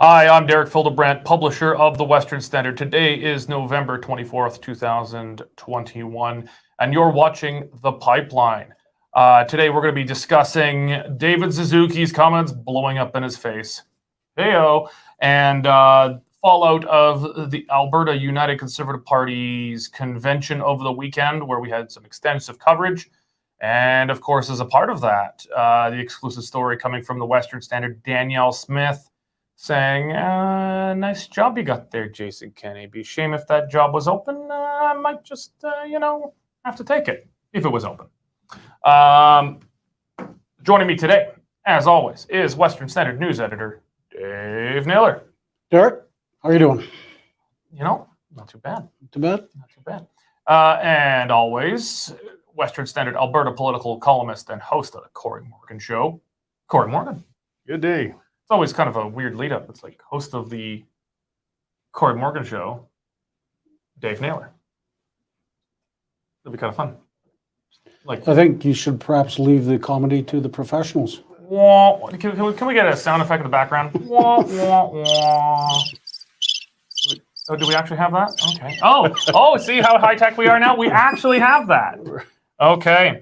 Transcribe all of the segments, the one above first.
Hi, I'm Derek Fildebrandt, publisher of the Western Standard. Today is November 24th, 2021, and you're watching The Pipeline. Today we're going to be discussing David Suzuki's comments blowing up in his face. Heyo. And fallout of the Alberta United Conservative Party's convention over the weekend, where we had some extensive coverage. And of course, as a part of that, the exclusive story coming from the Western Standard, Danielle Smith, saying, nice job you got there, Jason Kenney. Be a shame if that job was open. I might just, have to take it if it was open. Joining me today, as always, is Western Standard News Editor Dave Naylor. Derek, how are you doing? Not too bad. Too bad? Not too bad. And always, Western Standard Alberta political columnist and host of the Corey Morgan Show, Corey Morgan. Good day. It's always kind of a weird lead up. It's like host of the Corey Morgan Show, Dave Naylor. It'll be kind of fun. I think you should perhaps leave the comedy to the professionals. Wah, can we get a sound effect in the background? Wah, wah, wah. Oh, do we actually have that? Okay. Oh, see how high tech we are now? We actually have that. Okay.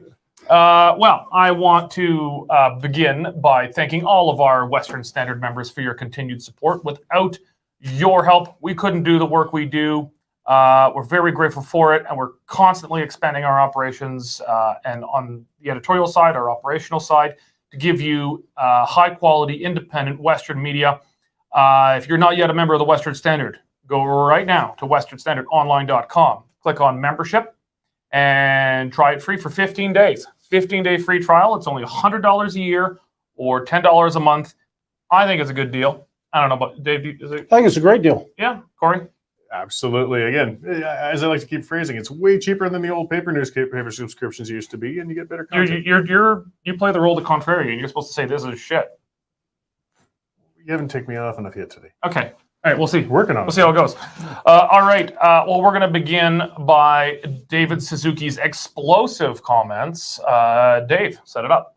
Well, I want to begin by thanking all of our Western Standard members for your continued support. Without your help, we couldn't do the work we do. We're very grateful for it, and we're constantly expanding our operations and on the editorial side, our operational side, to give you high-quality, independent Western media. If you're not yet a member of the Western Standard, go right now to westernstandardonline.com. Click on membership and try it free for 15 days. 15-day free trial. It's only $100 a year or $10 a month. I think it's a good deal. I don't know, but Dave, is it? I think it's a great deal. Yeah, Corey? Absolutely. Again, as I like to keep phrasing, it's way cheaper than the old paper newspaper subscriptions used to be, and you get better content. You play the role of the contrarian. You're supposed to say this is shit. You haven't taken me off enough yet today. Okay. All right, we'll see. Working on it. We'll see how it goes. All right. Well, we're going to begin by David Suzuki's explosive comments. Dave, set it up.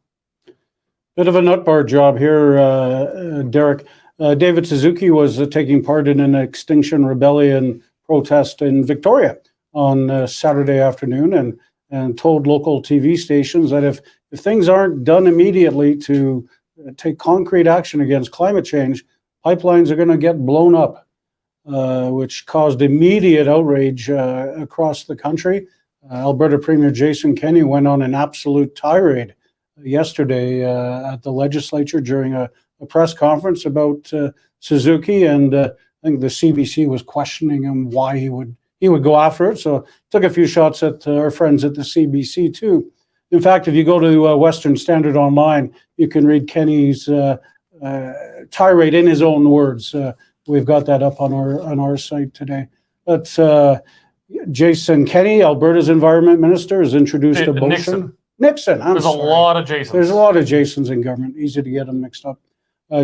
Bit of a nutbar job here, Derek. David Suzuki was taking part in an Extinction Rebellion protest in Victoria on Saturday afternoon and told local TV stations that if things aren't done immediately to take concrete action against climate change, pipelines are going to get blown up, which caused immediate outrage across the country. Alberta Premier Jason Kenney went on an absolute tirade yesterday at the legislature during a press conference about Suzuki, and I think the CBC was questioning him why he would go after it. So took a few shots at our friends at the CBC too. In fact, if you go to Western Standard Online, you can read Kenney's tirade in his own words. We've got that up on our site today. But Jason Kenney, Alberta's Environment Minister, has introduced a motion. Nixon. There's a lot of Jasons. There's a lot of Jasons in government. Easy to get them mixed up.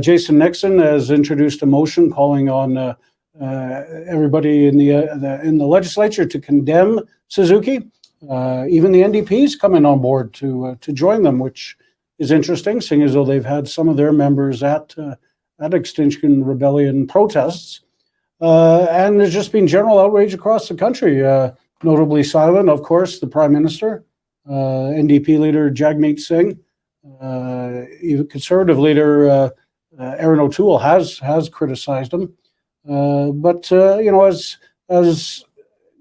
Jason Nixon has introduced a motion calling on everybody in the legislature to condemn Suzuki. Even the NDP's coming on board to join them, which is interesting, seeing as though they've had some of their members at Extinction Rebellion protests. And there's just been general outrage across the country, notably silent, of course, the Prime Minister, NDP leader Jagmeet Singh, even Conservative leader Aaron O'Toole has criticized him. But as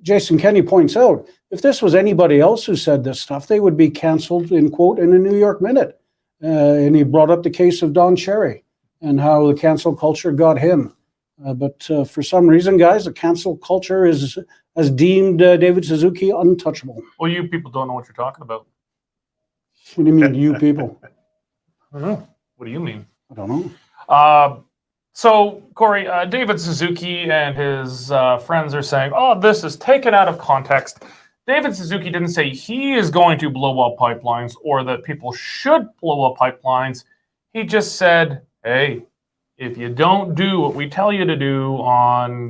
Jason Kenney points out, if this was anybody else who said this stuff, they would be canceled, in quote, in a New York minute. And he brought up the case of Don Cherry and how the cancel culture got him. But for some reason, guys, the cancel culture has deemed David Suzuki untouchable. Well, you people don't know what you're talking about. What do you mean, you people? I don't know. What do you mean? I don't know. So, Corey, David Suzuki and his friends are saying, this is taken out of context. David Suzuki didn't say he is going to blow up pipelines or that people should blow up pipelines. He just said, hey, if you don't do what we tell you to do on,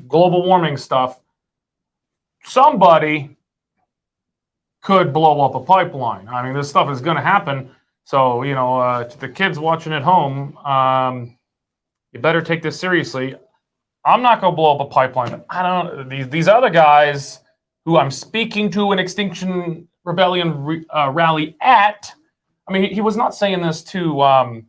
global warming stuff, somebody could blow up a pipeline. I mean, this stuff is going to happen. So, to the kids watching at home, You better take this seriously. I'm not going to blow up a pipeline. But I don't. These other guys who I'm speaking to an Extinction Rebellion rally at. I mean, he was not saying this to.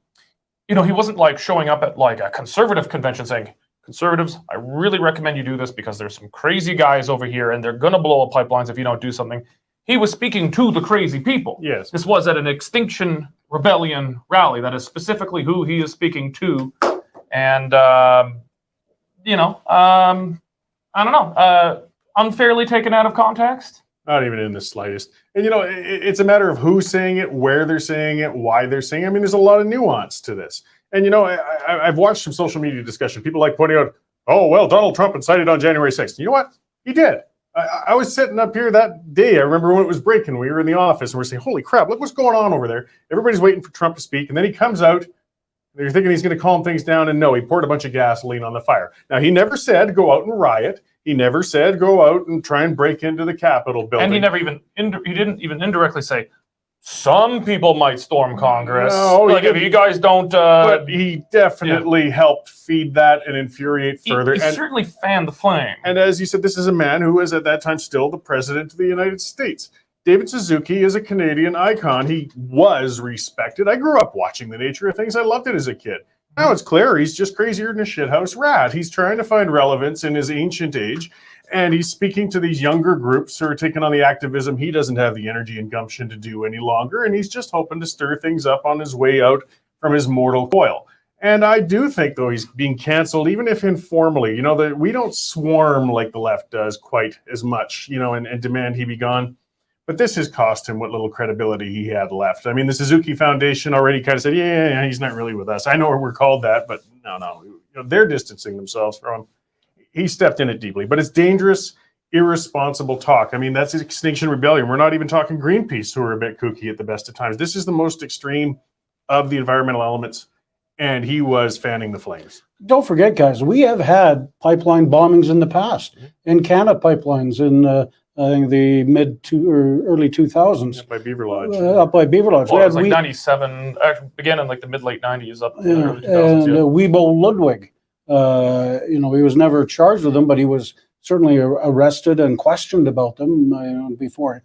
He wasn't like showing up at like a conservative convention saying, "Conservatives, I really recommend you do this because there's some crazy guys over here and they're going to blow up pipelines if you don't do something." He was speaking to the crazy people. Yes. This was at an Extinction Rebellion rally. That is specifically who he is speaking to. And, I don't know, unfairly taken out of context. Not even in the slightest. And, it's a matter of who's saying it, where they're saying it, why they're saying it. I mean, there's a lot of nuance to this. And, I've watched some social media discussion. People like pointing out, oh, well, Donald Trump incited on January 6th. You know what? He did. I was sitting up here that day. I remember when it was breaking. We were in the office and we're saying, holy crap, look what's going on over there. Everybody's waiting for Trump to speak. And then he comes out. And you're thinking he's going to calm things down. And no, he poured a bunch of gasoline on the fire. Now, he never said go out and riot. He never said go out and try and break into the Capitol building. And he never even, he didn't even indirectly say, some people might storm Congress. No, like if you guys don't. But he definitely helped feed that and infuriate further. He certainly fanned the flame. And as you said, this is a man who was at that time still the president of the United States. David Suzuki is a Canadian icon. He was respected. I grew up watching The Nature of Things. I loved it as a kid. Now it's clear he's just crazier than a shithouse rat. He's trying to find relevance in his ancient age. And he's speaking to these younger groups who are taking on the activism he doesn't have the energy and gumption to do any longer. And he's just hoping to stir things up on his way out from his mortal coil. And I do think, though, he's being canceled, even if informally. That we don't swarm like the left does quite as much, and demand he be gone. But this has cost him what little credibility he had left. I mean, the Suzuki Foundation already kind of said, yeah, he's not really with us. I know we're called that, but no. They're distancing themselves from him. He stepped in it deeply, but it's dangerous, irresponsible talk. I mean, that's Extinction Rebellion. We're not even talking Greenpeace, who are a bit kooky at the best of times. This is the most extreme of the environmental elements, and he was fanning the flames. Don't forget, guys, we have had pipeline bombings in the past, in Canada pipelines in I think the early 2000s. By Beaver Lodge. Up by Beaver Lodge. Well, it was like 97, began in like the mid-late 90s up in the early 2000s. And Weibo Ludwig. He was never charged with them, but he was certainly arrested and questioned about them before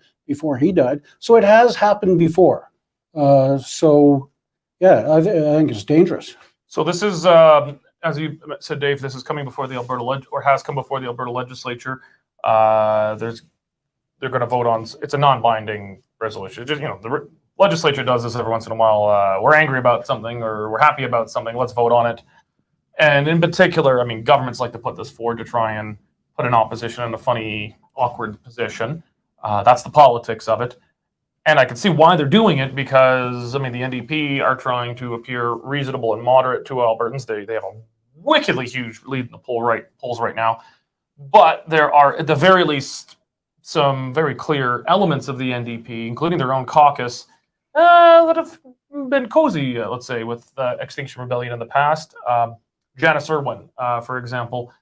he died. So it has happened before. I think it's dangerous. So this is, as you said, Dave, this is coming before the Alberta has come before the Alberta legislature. They're going to vote on. It's a non-binding resolution. Just the legislature does this every once in a while. We're angry about something or we're happy about something. Let's vote on it. And in particular, I mean, governments like to put this forward to try and put an opposition in a funny, awkward position. That's the politics of it. And I can see why they're doing it because, I mean, the NDP are trying to appear reasonable and moderate to Albertans. They have a wickedly huge lead in the polls right now. But there are, at the very least, some very clear elements of the NDP, including their own caucus, that have been cozy, let's say, with Extinction Rebellion in the past. Janice Irwin, for example,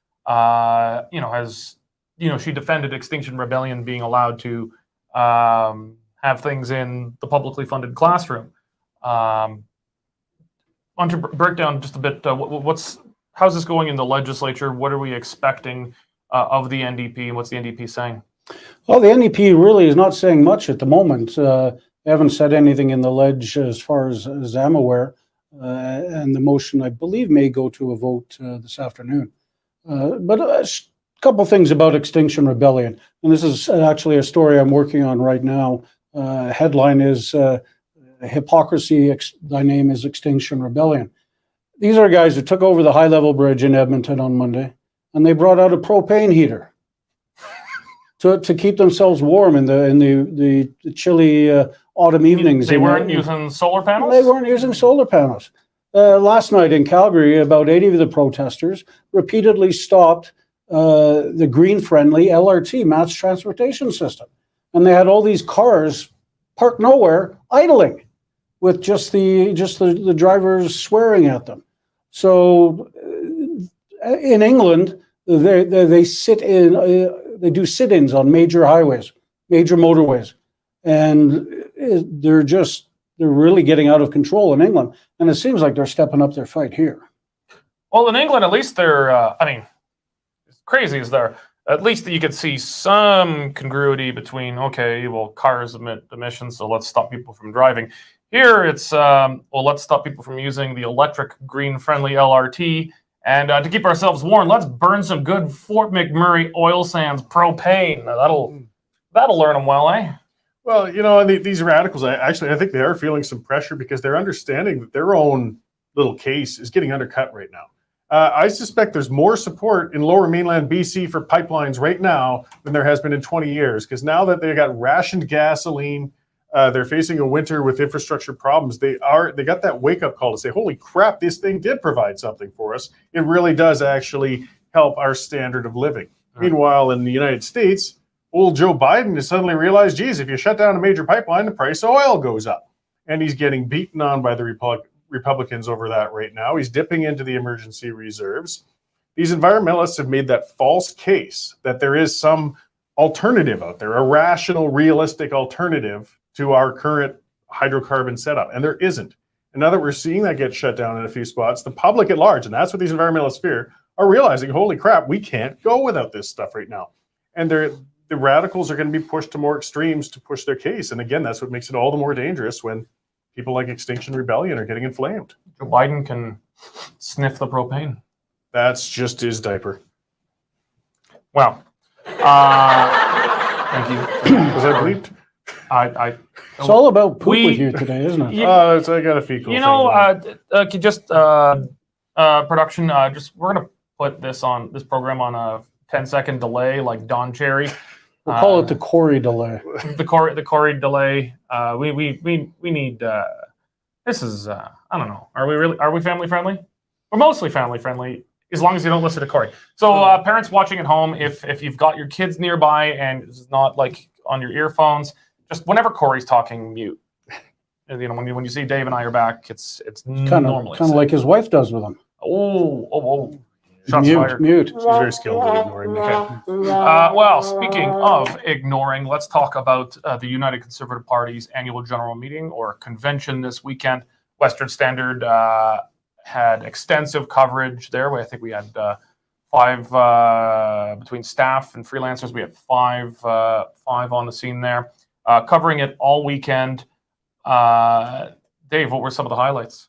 she defended Extinction Rebellion being allowed to have things in the publicly funded classroom. Want to break down just a bit, how's this going in the legislature? What are we expecting of the NDP, and what's the NDP saying? Well, the NDP really is not saying much at the moment. They haven't said anything in the ledge as far as I'm aware. And the motion, I believe, may go to a vote this afternoon. But a couple things about Extinction Rebellion. And this is actually a story I'm working on right now. Headline is Hypocrisy, Thy Name is Extinction Rebellion. These are guys who took over the high-level bridge in Edmonton on Monday, and they brought out a propane heater to keep themselves warm in the chilly autumn evenings. They weren't using solar panels? They weren't using solar panels. Last night in Calgary, about 80 of the protesters repeatedly stopped the green-friendly LRT, mass transportation system. And they had all these cars parked nowhere, idling, with just the drivers swearing at them. So in England, they sit in. They do sit-ins on major highways, major motorways, and they're really getting out of control in England. And it seems like they're stepping up their fight here. Well, in England, at least they're, I mean, as crazy as they're, at least you could see some congruity between, okay, well, cars emit emissions, so let's stop people from driving. Here, it's, well, let's stop people from using the electric, green-friendly LRT. And to keep ourselves warm, let's burn some good Fort McMurray oil sands propane. That'll learn them well, eh? Well, you know, these radicals, I think they are feeling some pressure because they're understanding that their own little case is getting undercut right now. I suspect there's more support in lower mainland BC for pipelines right now than there has been in 20 years, because now that they got rationed gasoline, they're facing a winter with infrastructure problems. They got that wake-up call to say, holy crap, this thing did provide something for us. It really does actually help our standard of living. Meanwhile, in the United States, old Joe Biden has suddenly realized, geez, if you shut down a major pipeline, the price of oil goes up. And he's getting beaten on by the Republicans over that right now. He's dipping into the emergency reserves. These environmentalists have made that false case that there is some alternative out there, a rational, realistic alternative to our current hydrocarbon setup. And there isn't. And now that we're seeing that get shut down in a few spots, the public at large, and that's what these environmentalists fear, are realizing, holy crap, we can't go without this stuff right now. And the radicals are going to be pushed to more extremes to push their case. And again, that's what makes it all the more dangerous when people like Extinction Rebellion are getting inflamed. Joe Biden can sniff the propane. That's just his diaper. Well, thank you. Was I bleeped? It's all about poop with you today, isn't it? I got a fecal. You know, just production. We're gonna put this program on a 10-second delay, like Don Cherry. We'll call it the Corey delay. The Corey delay. We need. This is. I don't know. Are we family friendly? We're mostly family friendly, as long as you don't listen to Corey. So parents watching at home, if you've got your kids nearby and it's not like on your earphones, just whenever Corey's talking, mute. And, you know, when you see Dave and I are back, it's normally kind of like his wife does with him. Oh. Shots fired. Mute. She's very skilled at ignoring me. Okay. Well, speaking of ignoring, let's talk about the United Conservative Party's annual general meeting or convention this weekend. Western Standard had extensive coverage there. I think we had five between staff and freelancers. We had five on the scene there, covering it all weekend. Dave, what were some of the highlights?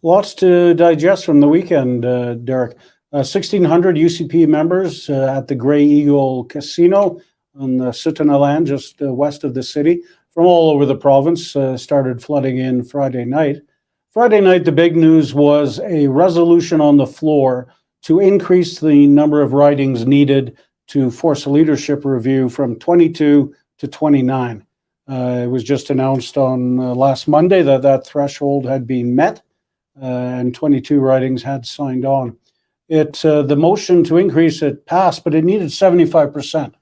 Lots to digest from the weekend, Derek. 1,600 UCP members at the Grey Eagle Casino on the Sutton Land, just west of the city, from all over the province, started flooding in Friday night. Friday night, the big news was a resolution on the floor to increase the number of ridings needed to force a leadership review from 22 to 29. It was just announced on last Monday that threshold had been met, and 22 ridings had signed on. The motion to increase it passed, but it needed 75%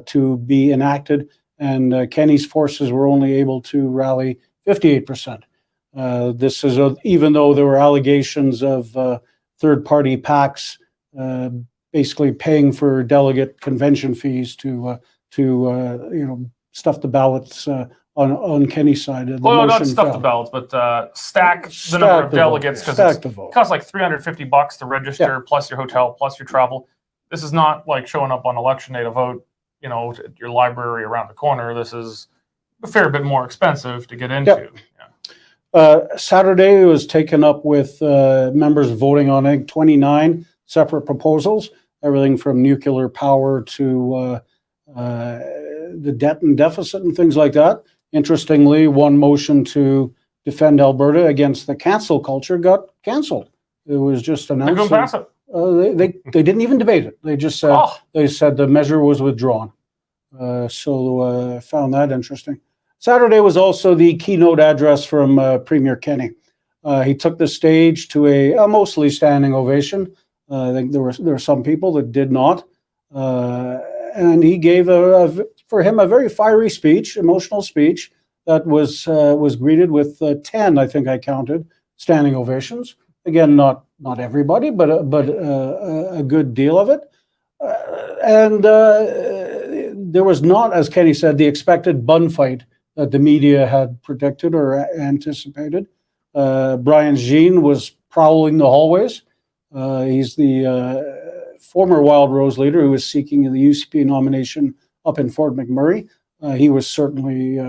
to be enacted, and Kenny's forces were only able to rally 58%. This is even though there were allegations of third-party PACs basically paying for delegate convention fees to stuff the ballots on Kenny's side. Well, not stuff the ballots, but stack the number of delegates, because it costs like $350 to register, plus your hotel, plus your travel. This is not like showing up on election day to vote, you know, at your library around the corner. This is a fair bit more expensive to get into. Saturday was taken up with members voting on 29 separate proposals, everything from nuclear power to the debt and deficit and things like that. Interestingly, one motion to defend Alberta against the cancel culture got canceled. It was just announced. They couldn't pass it. They didn't even debate it. They just said they said the measure was withdrawn. So I found that interesting. Saturday was also the keynote address from Premier Kenny. He took the stage to a mostly standing ovation. I think there were some people that did not. And he gave for him a very fiery speech, emotional speech that was greeted with 10, I think I counted, standing ovations. Again, not everybody, but a good deal of it. And there was not, as Kenny said, the expected bun fight that the media had predicted or anticipated. Brian Jean was prowling the hallways. He's the former Wild Rose leader who was seeking the UCP nomination up in Fort McMurray. He was certainly,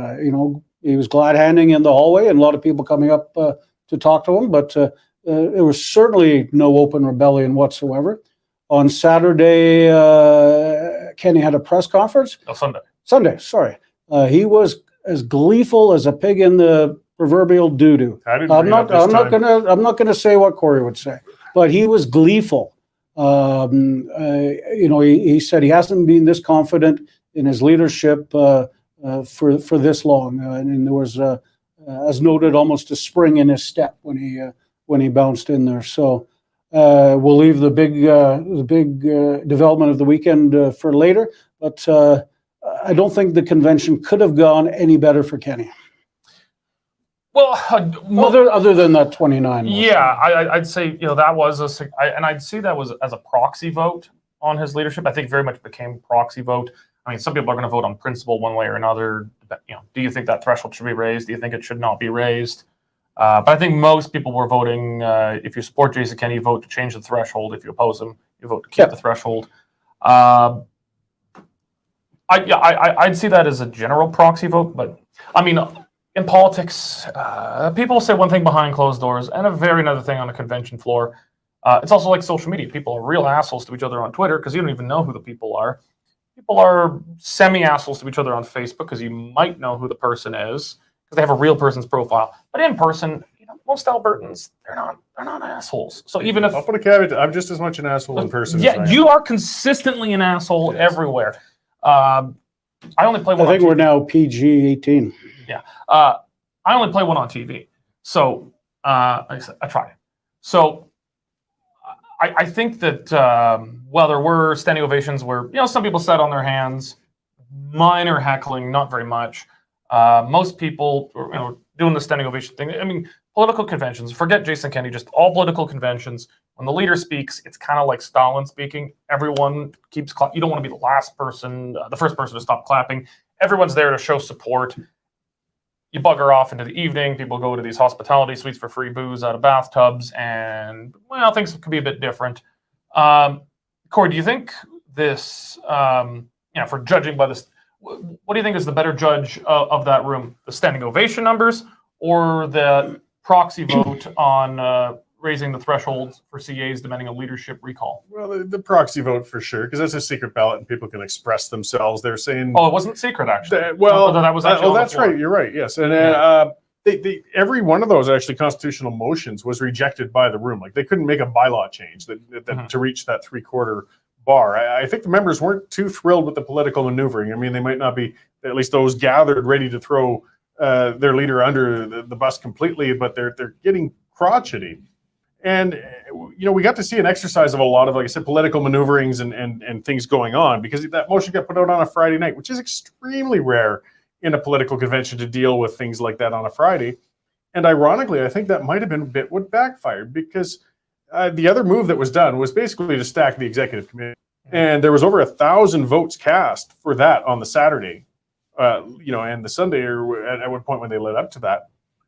he was glad-handing in the hallway and a lot of people coming up to talk to him, but there was certainly no open rebellion whatsoever. On Saturday, Kenny had a press conference. Oh, Sunday. Sunday, sorry. He was as gleeful as a pig in the proverbial doo-doo. I'm not gonna say what Corey would say, but he was gleeful. He said he hasn't been this confident in his leadership for this long, and there was, as noted, almost a spring in his step when he bounced in there. So we'll leave the big development of the weekend for later, but I don't think the convention could have gone any better for Kenny. Well, other than that 29. Yeah, I'd say that was and I'd see that was as a proxy vote on his leadership. I think very much became proxy vote. I mean, some people are going to vote on principle one way or another. Do you think that threshold should be raised? Do you think it should not be raised? But I think most people were voting. If you support Jason Kenney, you vote to change the threshold. If you oppose him, you vote to keep the threshold. I'd see that as a general proxy vote. But I mean, in politics, people say one thing behind closed doors and a very another thing on a convention floor. It's also like social media. People are real assholes to each other on Twitter because you don't even know who the people are. People are semi-assholes to each other on Facebook because you might know who the person is because they have a real person's profile. But in person, most Albertans, they're not assholes. So even if I'll put a caveat, I'm just as much an asshole in person. Yeah, you are consistently an asshole everywhere. I only play one. I think we're now PG-18. Yeah, I only play one on TV, so I tried. So I think that there were standing ovations where some people sat on their hands, minor heckling, not very much. Most people were doing the standing ovation thing. I mean, political conventions. Forget Jason Kenney. Just all political conventions. When the leader speaks, it's kind of like Stalin speaking. Everyone keeps clapping. You don't want to be the last person, the first person to stop clapping. Everyone's there to show support. You bugger off into the evening. People go to these hospitality suites for free booze out of bathtubs, and things could be a bit different. Corey, do you think this? For judging by this, what do you think is the better judge of that room? The standing ovation numbers or the proxy vote on raising the thresholds for CAs demanding a leadership recall? Well, the proxy vote for sure, because that's a secret ballot and people can express themselves. They're saying, "Oh, it wasn't secret actually." That was actually that's right. You're right. Yes, and every one of those actually constitutional motions was rejected by the room. Like they couldn't make a bylaw change to reach that 3/4 bar. I think the members weren't too thrilled with the political maneuvering. I mean, they might not be, at least those gathered, ready to throw their leader under the bus completely, but they're getting crotchety. And we got to see an exercise of a lot of, like I said, political maneuverings and things going on, because that motion got put out on a Friday night, which is extremely rare in a political convention to deal with things like that on a Friday. And ironically, I think that might have been a bit what backfired, because the other move that was done was basically to stack the executive committee. And there was over 1,000 votes cast for that on the Saturday, and the Sunday, or at one point when they led up to that.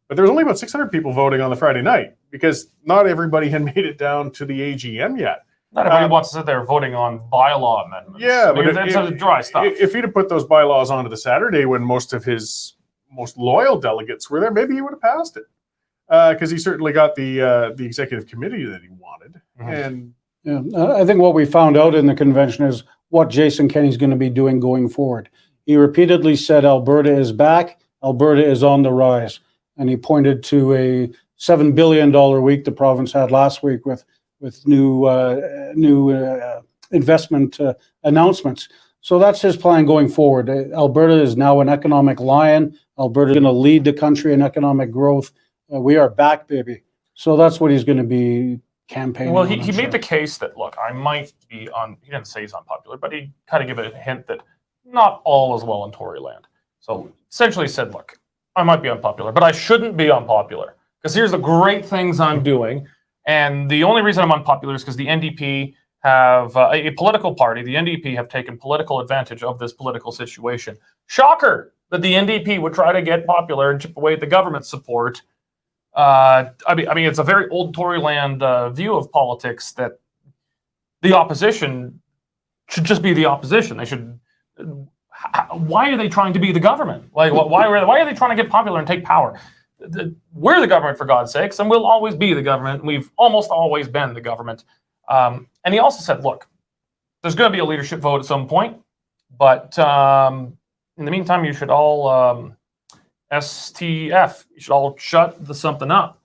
But there was only about 600 people voting on the Friday night, because not everybody had made it down to the AGM yet. Not everybody wants to sit there voting on bylaw amendments. Yeah, but it's dry stuff. If he'd have put those bylaws onto the Saturday when most of his most loyal delegates were there, maybe he would have passed it, because he certainly got the executive committee that he wanted. Mm-hmm. And I think what we found out in the convention is what Jason Kenney's going to be doing going forward. He repeatedly said Alberta is back, Alberta is on the rise. And he pointed to a $7 billion week the province had last week with new investment announcements. So that's his plan going forward. Alberta is now an economic lion. Alberta is going to lead the country in economic growth. We are back, baby. So that's what he's going to be campaigning. Well, he made the case that, look, I might be on, he didn't say he's unpopular, but he kind of gave it a hint that not all is well in Tory land. So essentially he said, look, I might be unpopular, but I shouldn't be unpopular, because here's the great things I'm doing. And the only reason I'm unpopular is because the NDP have a political party. The NDP have taken political advantage of this political situation. Shocker that the NDP would try to get popular and chip away at the government support I mean, it's a very old Toryland view of politics that the opposition should just be the opposition. They should. Why are they trying to be the government? Like, why are they trying to get popular and take power? We're the government, for God's sakes, and we'll always be the government. We've almost always been the government. And he also said, look, there's going to be a leadership vote at some point, but in the meantime, you should all STF. You should all shut the something up.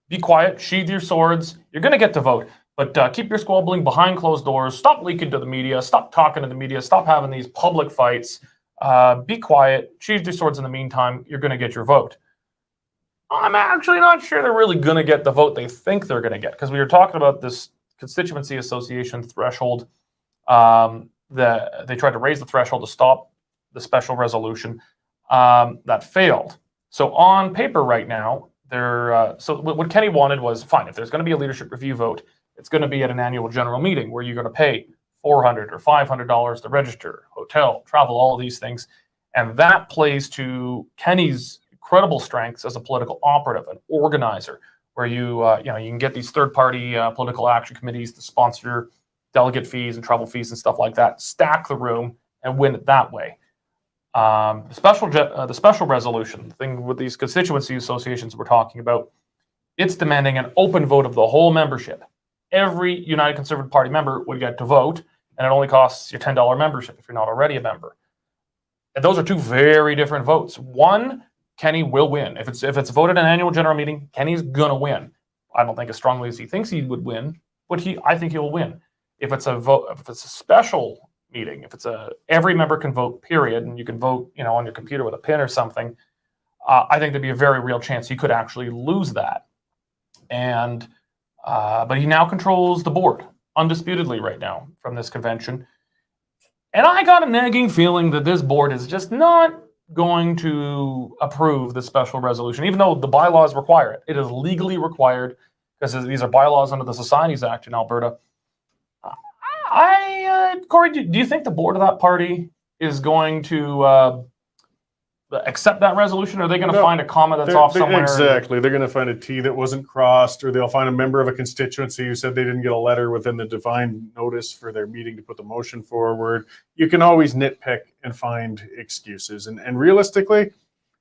Be quiet, sheathe your swords. You're going to get to vote. But keep your squabbling behind closed doors. Stop leaking to the media. Stop talking to the media. Stop having these public fights. Be quiet. Sheathe your swords in the meantime. You're going to get your vote. I'm actually not sure they're really going to get the vote they think they're going to get, because we were talking about this constituency association threshold. They tried to raise the threshold to stop the special resolution. That failed. So on paper right now, so what Kenny wanted was, fine, if there's going to be a leadership review vote, it's going to be at an annual general meeting where you're going to pay $400 or $500 to register, hotel, travel, all of these things. And that plays to Kenny's incredible strengths as a political operative, an organizer, where you can get these third-party political action committees to sponsor delegate fees and travel fees and stuff like that, stack the room, and win it that way. The special resolution, the thing with these constituency associations we're talking about, it's demanding an open vote of the whole membership. Every United Conservative Party member would get to vote, and it only costs your $10 membership if you're not already a member. And those are two very different votes. One, Kenny will win. If it's voted in an annual general meeting, Kenny's gonna win. I don't think as strongly as he thinks he would win, but I think he'll win. If it's a special meeting, if it's every member can vote, period, and you can vote, on your computer with a pin or something, I think there'd be a very real chance he could actually lose that. And but he now controls the board undisputedly right now from this convention. And I got a nagging feeling that this board is just not going to approve the special resolution, even though the bylaws require it. It is legally required because these are bylaws under the Societies Act in Alberta. Corey, do you think the board of that party is going to accept that resolution, or are they going to find a comma that's off somewhere? Exactly. They're going to find a T that wasn't crossed, or they'll find a member of a constituency who said they didn't get a letter within the defined notice for their meeting to put the motion forward. You can always nitpick and find excuses. And realistically,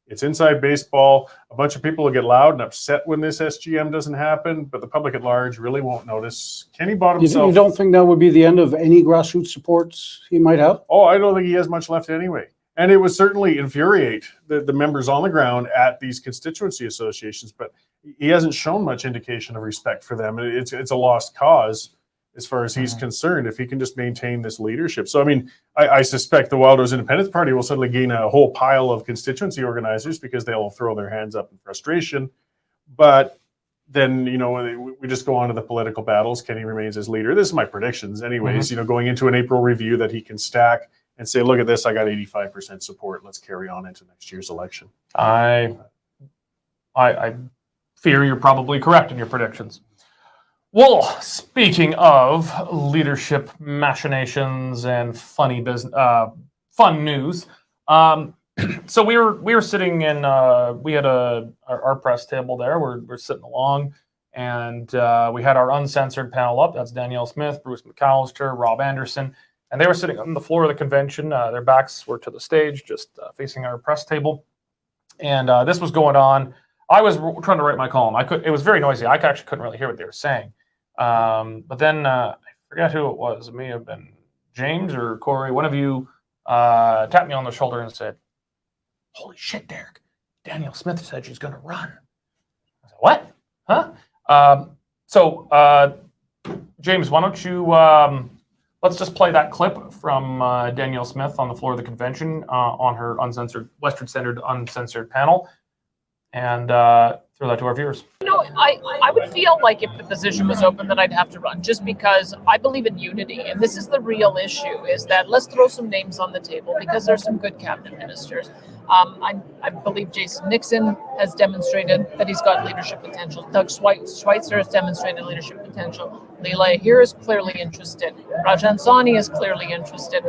it's inside baseball. A bunch of people will get loud and upset when this SGM doesn't happen, but the public at large really won't notice. Kenny bought himself. You don't think that would be the end of any grassroots supports he might have? Oh, I don't think he has much left anyway. And it would certainly infuriate the members on the ground at these constituency associations, but he hasn't shown much indication of respect for them. It's a lost cause as far as he's concerned, if he can just maintain this leadership. So, I mean, I suspect the Wild Rose Independence Party will suddenly gain a whole pile of constituency organizers because they'll throw their hands up in frustration. But then, we just go on to the political battles. Kenny remains as leader. This is my predictions anyways, going into an April review that he can stack and say, look at this, I got 85% support. Let's carry on into next year's election. I fear you're probably correct in your predictions. Well, speaking of leadership machinations and funny business, fun news. So we were sitting in, we had our press table there. We're sitting along, and we had our uncensored panel up. That's Danielle Smith, Bruce McAllister, Rob Anderson. And they were sitting on the floor of the convention. Their backs were to the stage, just facing our press table. And this was going on. I was trying to write my column. It was very noisy. I actually couldn't really hear what they were saying. But then I forget who it was. It may have been James or Corey. One of you tapped me on the shoulder and said, "Holy shit, Derek! Danielle Smith said she's going to run." I said, "What? Huh?" So James, why don't you? Let's just play that clip from Danielle Smith on the floor of the convention on her uncensored, Western Standard uncensored panel, and throw that to our viewers. I would feel like if the position was open that I'd have to run, just because I believe in unity, and this is the real issue, is that let's throw some names on the table because there's some good cabinet ministers. I believe Jason Nixon has demonstrated that he's got leadership potential. Doug Schweitzer has demonstrated leadership potential. Leela Ahir is clearly interested. Rajan Sani is clearly interested.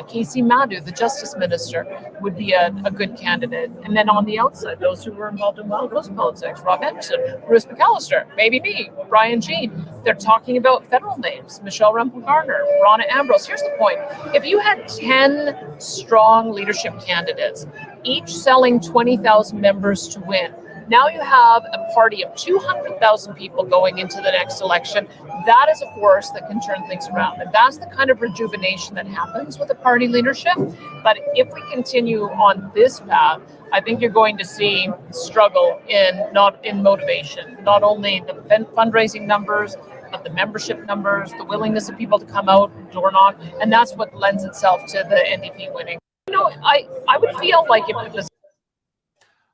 Casey Madhu, the Justice Minister, would be a good candidate. And then on the outside, those who were involved in Wild West politics, Rob Anderson, Bruce McAllister, maybe me, Brian Jean. They're talking about federal names, Michelle Rempel-Garner, Ronna Ambrose. Here's the point. If you had 10 strong leadership candidates, each selling 20,000 members to win, now you have a party of 200,000 people going into the next election. That is a force that can turn things around. And that's the kind of rejuvenation that happens with a party leadership. But if we continue on this path, I think you're going to see struggle in motivation, not only the fundraising numbers, but the membership numbers, the willingness of people to come out and door knock. And that's what lends itself to the NDP winning. I would feel like if it was.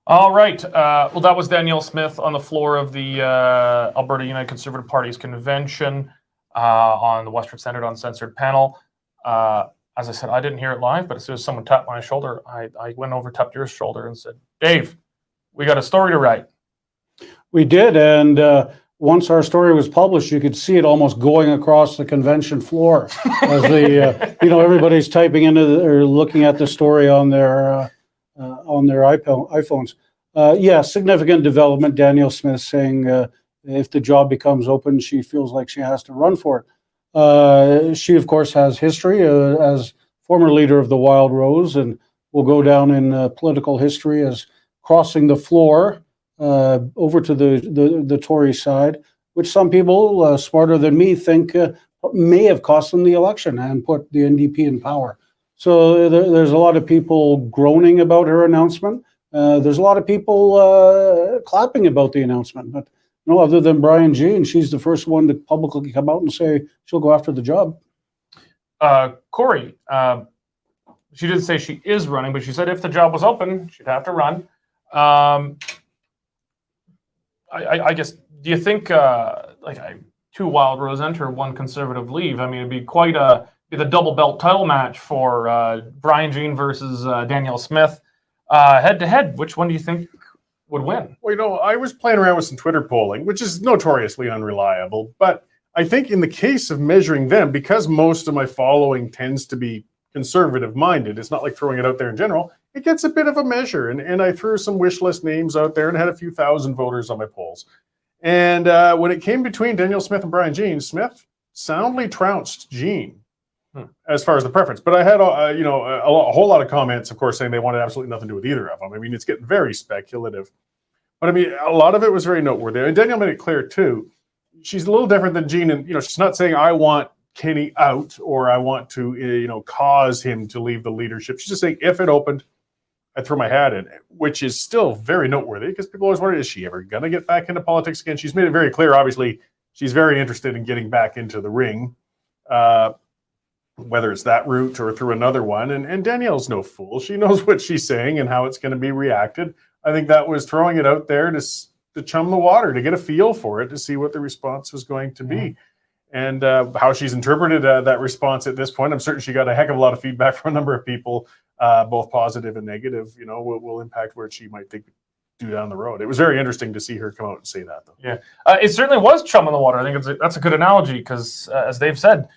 All right. Well, that was Danielle Smith on the floor of the Alberta United Conservative Party's convention on the Western Standard Uncensored panel. As I said, I didn't hear it live, but as soon as someone tapped my shoulder, I went over, tapped your shoulder, and said, "Dave, we got a story to write." We did, and once our story was published, you could see it almost going across the convention floor as the everybody's typing into or looking at the story on their iPhones. Significant development. Danielle Smith saying if the job becomes open, she feels like she has to run for it. She, of course, has history as former leader of the Wild Rose, and will go down in political history as crossing the floor over to the Tory side, which some people smarter than me think may have cost them the election and put the NDP in power. So there's a lot of people groaning about her announcement. There's a lot of people clapping about the announcement. But other than Brian Jean, she's the first one to publicly come out and say she'll go after the job. Corey, she didn't say she is running, but she said if the job was open, she'd have to run. I guess, do you think two Wild Rose enter, one Conservative leave? I mean, it'd be quite the double belt title match for Brian Jean versus Danielle Smith. Head to head, which one do you think would win? Well, I was playing around with some Twitter polling, which is notoriously unreliable. But I think in the case of measuring them, because most of my following tends to be conservative minded, it's not like throwing it out there in general, it gets a bit of a measure. And I threw some wish list names out there and had a few thousand voters on my polls. And when it came between Danielle Smith and Brian Jean, Smith soundly trounced Jean as far as the preference. But I had a whole lot of comments, of course, saying they wanted absolutely nothing to do with either of them. I mean, it's getting very speculative. But I mean, a lot of it was very noteworthy. And Danielle made it clear too. She's a little different than Jean, and she's not saying I want Kenny out or I want to cause him to leave the leadership. She's just saying if it opened, I'd throw my hat in, which is still very noteworthy because people always wonder, is she ever going to get back into politics again? She's made it very clear, obviously, she's very interested in getting back into the ring, whether it's that route or through another one. And Danielle's no fool. She knows what she's saying and how it's going to be reacted. I think that was throwing it out there to chum the water, to get a feel for it, to see what the response was going to be. And how she's interpreted that response at this point. I'm certain she got a heck of a lot of feedback from a number of people, both positive and negative, will impact where she might think do down the road. It was very interesting to see her come out and say that, though. Yeah, it certainly was chum in the water. I think that's a good analogy because, as Dave said,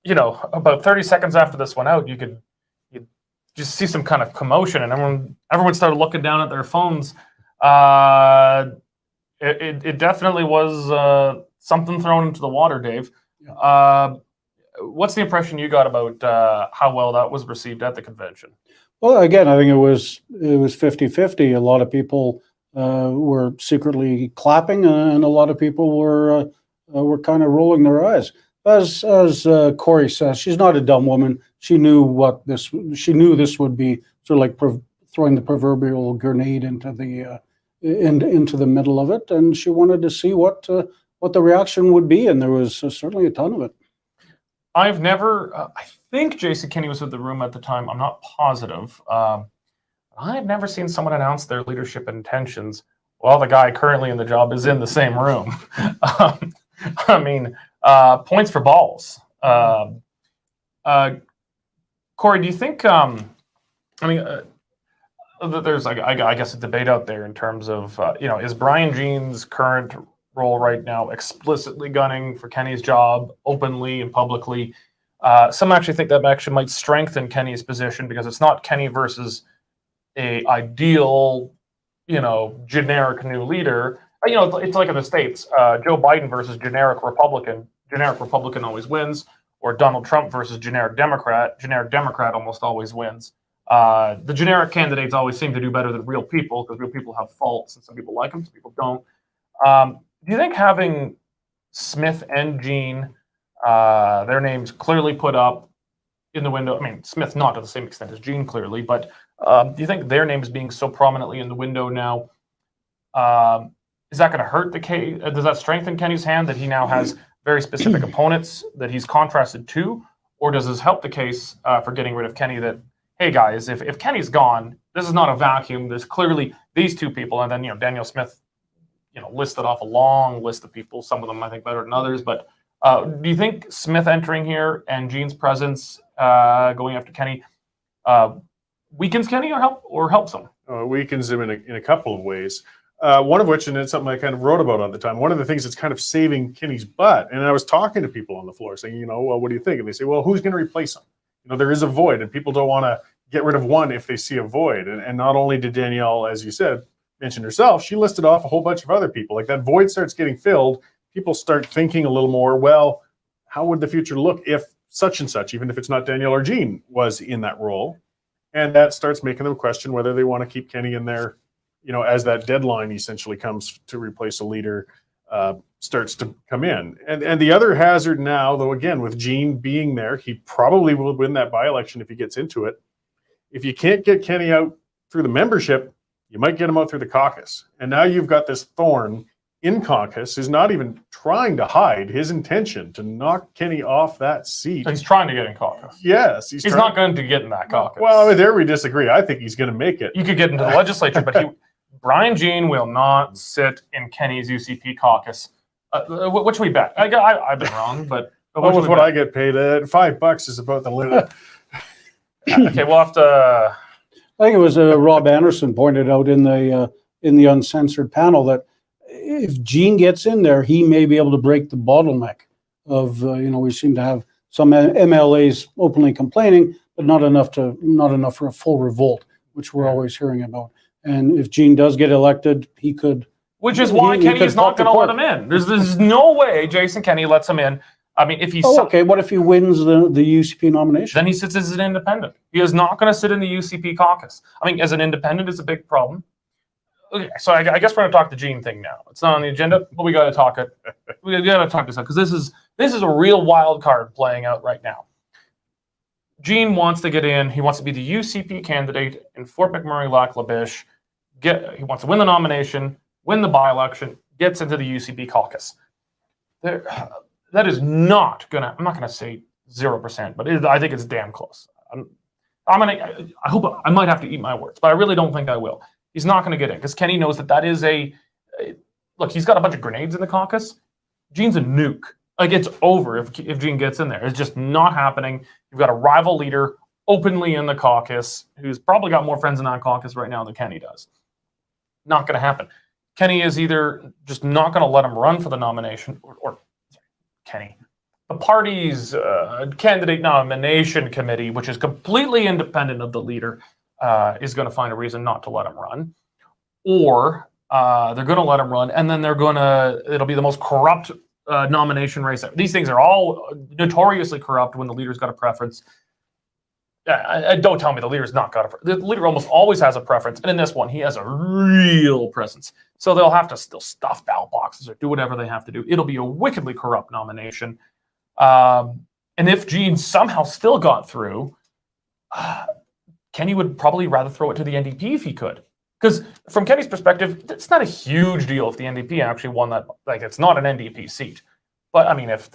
about 30 seconds after this went out, you'd just see some kind of commotion, and everyone started looking down at their phones. It definitely was something thrown into the water, Dave. Yeah. What's the impression you got about how well that was received at the convention? Well, again, I think it was 50-50. A lot of people were secretly clapping, and a lot of people were kind of rolling their eyes. As Corey says, she's not a dumb woman. She knew this would be sort of like throwing the proverbial grenade into the middle of it, and she wanted to see what the reaction would be, and there was certainly a ton of it. I've never, I think Jason Kenney was in the room at the time, I'm not positive. I've never seen someone announce their leadership intentions while the guy currently in the job is in the same room. I mean, points for balls. Corey, do you think, there's like I guess a debate out there in terms of is Brian Jean's current role right now explicitly gunning for Kenny's job openly and publicly. Some actually think that actually might strengthen Kenny's position because it's not Kenny versus a ideal, generic new leader. It's like in the States, Joe Biden versus generic Republican. Generic Republican always wins, or Donald Trump versus generic Democrat. Generic Democrat almost always wins. The generic candidates always seem to do better than real people because real people have faults, and some people like them, some people don't. Do you think having Smith and Jean, their names clearly put up in the window? I mean, Smith not to the same extent as Jean, clearly, but do you think their names being so prominently in the window now, is that going to hurt the case? Does that strengthen Kenny's hand that he now has very specific opponents that he's contrasted to? Or does this help the case for getting rid of Kenny that, hey guys, if Kenny's gone, this is not a vacuum. There's clearly these two people. And then, Daniel Smith, listed off a long list of people, some of them I think better than others. But do you think Smith entering here and Jean's presence going after Kenny weakens Kenny or helps him? It weakens him in a couple of ways. One of which, and it's something I kind of wrote about at the time, one of the things that's kind of saving Kenny's butt, and I was talking to people on the floor saying, well, what do you think? And they say, well, who's going to replace him? There is a void, and people don't want to get rid of one if they see a void. And not only did Danielle, as you said, mention herself, she listed off a whole bunch of other people. Like that void starts getting filled, people start thinking a little more, well, how would the future look if such and such, even if it's not Danielle or Jean, was in that role? And that starts making them question whether they want to keep Kenny in there, as that deadline essentially comes to replace a leader starts to come in. And the other hazard now, though, again, with Jean being there, he probably will win that by-election if he gets into it. If you can't get Kenny out through the membership, you might get him out through the caucus. And now you've got this thorn in caucus who's not even trying to hide his intention to knock Kenny off that seat. He's trying to get in caucus. Yes. He's not going to get in that caucus. Well, there we disagree. I think he's going to make it. You could get into the legislature, but Brian Jean will not sit in Kenny's UCP caucus. What should we bet? I've been wrong, but with what I get paid, $5 is about the limit. Okay, we'll have to. I think it was Rob Anderson pointed out in the uncensored panel that if Jean gets in there, he may be able to break the bottleneck of we seem to have some MLAs openly complaining, but not enough for a full revolt, which we're always hearing about. And if Jean does get elected, he could. Which is why Kenny is not going to let him in. There's no way Jason Kenney lets him in. I mean, if he's okay, what if he wins the UCP nomination? Then he sits as an independent. He is not going to sit in the UCP caucus. I mean, as an independent is a big problem. Okay, so I guess we're going to talk the Jean thing now. It's not on the agenda, but we got to talk it. We got to talk this out because this is a real wild card playing out right now. Jean wants to get in. He wants to be the UCP candidate in Fort McMurray Lac La Biche. He wants to win the nomination, win the by-election, gets into the UCP caucus. That is not gonna. I'm not gonna say 0%, but I think it's damn close. I hope I might have to eat my words, but I really don't think I will. He's not gonna get in because Kenny knows that is look. He's got a bunch of grenades in the caucus. Jean's a nuke. Like it's over if Jean gets in there. It's just not happening. You've got a rival leader openly in the caucus who's probably got more friends in that caucus right now than Kenny does. Not gonna happen. Kenny is either just not gonna let him run for the nomination or Kenny. The party's candidate nomination committee, which is completely independent of the leader, is going to find a reason not to let him run. Or they're going to let him run, and then it'll be the most corrupt nomination race. These things are all notoriously corrupt when the leader's got a preference. Don't tell me the leader's not got a preference. The leader almost always has a preference, and in this one, he has a real presence. So they'll have to still stuff ballot boxes or do whatever they have to do. It'll be a wickedly corrupt nomination. And if Jean somehow still got through, Kenny would probably rather throw it to the NDP if he could. Because from Kenny's perspective, it's not a huge deal if the NDP actually won that. Like, it's not an NDP seat. But, I mean, if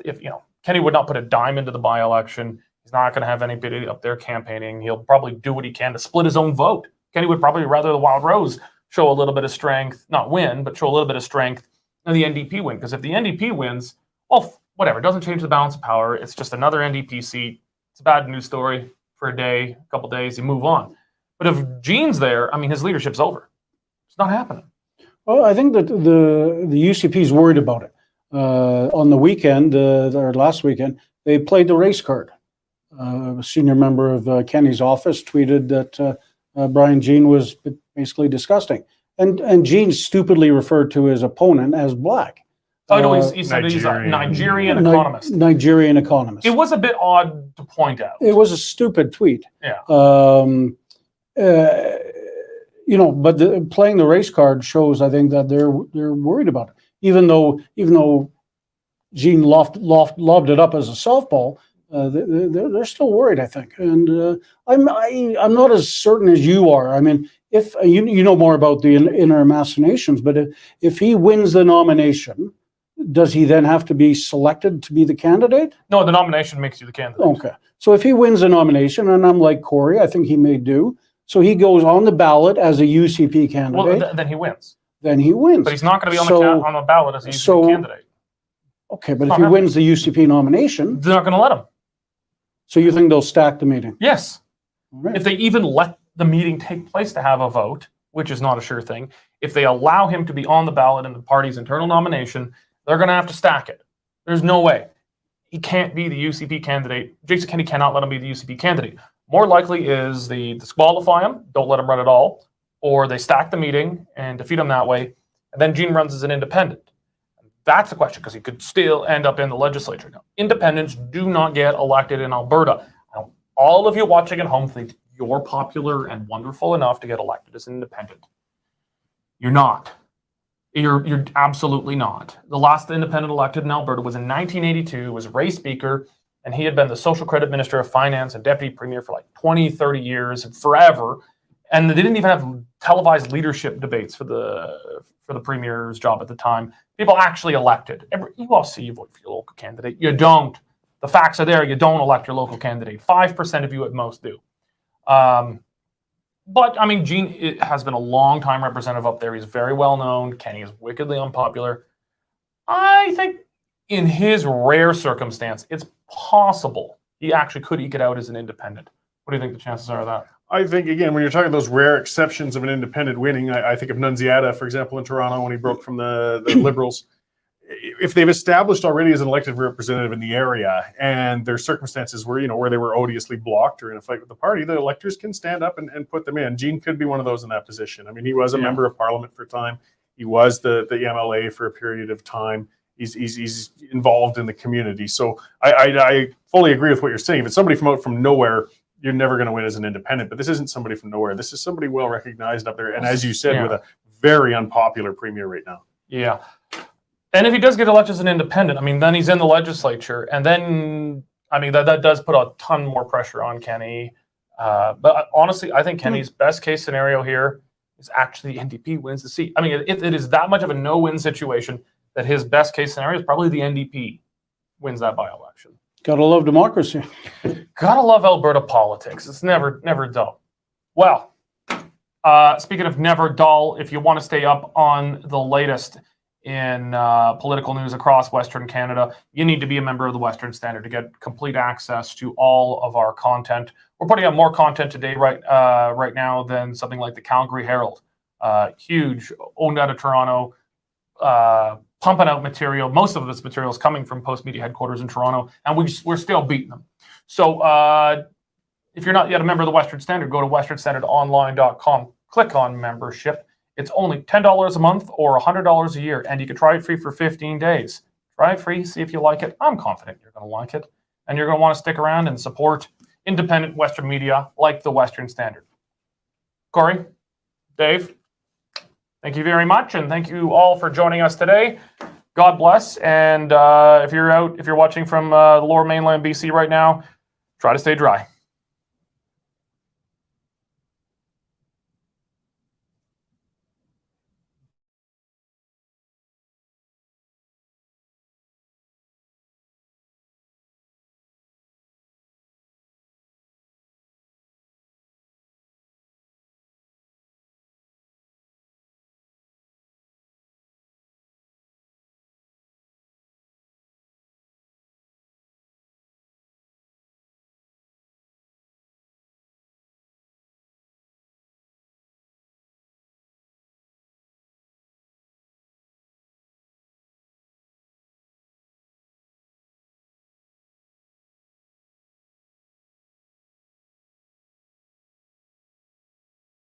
Kenny would not put a dime into the by-election, he's not going to have anybody up there campaigning. He'll probably do what he can to split his own vote. Kenny would probably rather the Wild Rose show a little bit of strength, not win, but show a little bit of strength, and the NDP win. Because if the NDP wins, well, whatever, it doesn't change the balance of power. It's just another NDP seat. It's a bad news story for a day, a couple days, you move on. But if Gene's there, I mean, his leadership's over. It's not happening. Well, I think that the UCP is worried about it. On the weekend, or last weekend, they played the race card. A senior member of Kenny's office tweeted that Brian Jean was basically disgusting. And Jean stupidly referred to his opponent as black. Oh, no, he said he's a Nigerian economist. Nigerian economist. It was a bit odd to point out. It was a stupid tweet. Yeah. You know, but playing the race card shows, I think, that they're worried about it. Even though Jean lobbed it up as a softball, they're still worried, I think. And I'm not as certain as you are. I mean, if you know more about the inner machinations, but if he wins the nomination, does he then have to be selected to be the candidate? No, the nomination makes you the candidate. Okay. So if he wins the nomination, and I'm like Corey, I think he may do. So he goes on the ballot as a UCP candidate. Well, then he wins. Then he wins. But he's not going to be on the ballot as a UCP candidate. Okay, but if he wins the UCP nomination, they're not going to let him. So you think they'll stack the meeting? Yes. Right. If they even let the meeting take place to have a vote, which is not a sure thing, if they allow him to be on the ballot in the party's internal nomination, they're going to have to stack it. There's no way. He can't be the UCP candidate. Jason Kenney cannot let him be the UCP candidate. More likely is they disqualify him, don't let him run at all, or they stack the meeting and defeat him that way, and then Gene runs as an independent. That's the question, because he could still end up in the legislature. Now, independents do not get elected in Alberta. Now, all of you watching at home think you're popular and wonderful enough to get elected as an independent. You're not. You're absolutely not. The last independent elected in Alberta was in 1982, was Ray Speaker, and he had been the Social Credit Minister of Finance and Deputy Premier for like 20, 30 years, forever. And they didn't even have televised leadership debates for the Premier's job at the time. People actually elected. You all see you vote for your local candidate. You don't. The facts are there. You don't elect your local candidate. 5% of you at most do. But, I mean, Gene has been a long-time representative up there. He's very well-known. Kenny is wickedly unpopular. I think in his rare circumstance, it's possible he actually could eke it out as an independent. What do you think the chances are of that? I think, again, when you're talking those rare exceptions of an independent winning, I think of Nunziata, for example, in Toronto when he broke from the Liberals. If they've established already as an elected representative in the area and there's circumstances where, where they were odiously blocked or in a fight with the party, the electors can stand up and put them in. Gene could be one of those in that position. I mean, he was a member of parliament for a time. He was the MLA for a period of time. He's involved in the community. So I fully agree with what you're saying. If it's somebody from nowhere, you're never going to win as an independent. But this isn't somebody from nowhere. This is somebody well recognized up there. And as you said, with a very unpopular premier right now. Yeah. And if he does get elected as an independent, I mean, then he's in the legislature. And then, I mean, that does put a ton more pressure on Kenny. But honestly, I think Kenny's best case scenario here is actually the NDP wins the seat. I mean, it is that much of a no-win situation that his best case scenario is probably the NDP wins that by-election. Gotta love democracy. Gotta love Alberta politics. It's never dull. Well, speaking of never dull, if you want to stay up on the latest in political news across Western Canada, you need to be a member of the Western Standard to get complete access to all of our content. We're putting out more content today right now than something like the Calgary Herald. Huge, owned out of Toronto, pumping out material. Most of this material is coming from Post Media headquarters in Toronto, and we're still beating them. So if you're not yet a member of the Western Standard, go to westernstandardonline.com, click on membership. It's only $10 a month or $100 a year, and you can try it free for 15 days. Try it free, see if you like it. I'm confident you're going to like it, and you're going to want to stick around and support independent Western media like the Western Standard. Corey, Dave, thank you very much, and thank you all for joining us today. God bless, and if you're watching from the Lower Mainland BC right now, try to stay dry.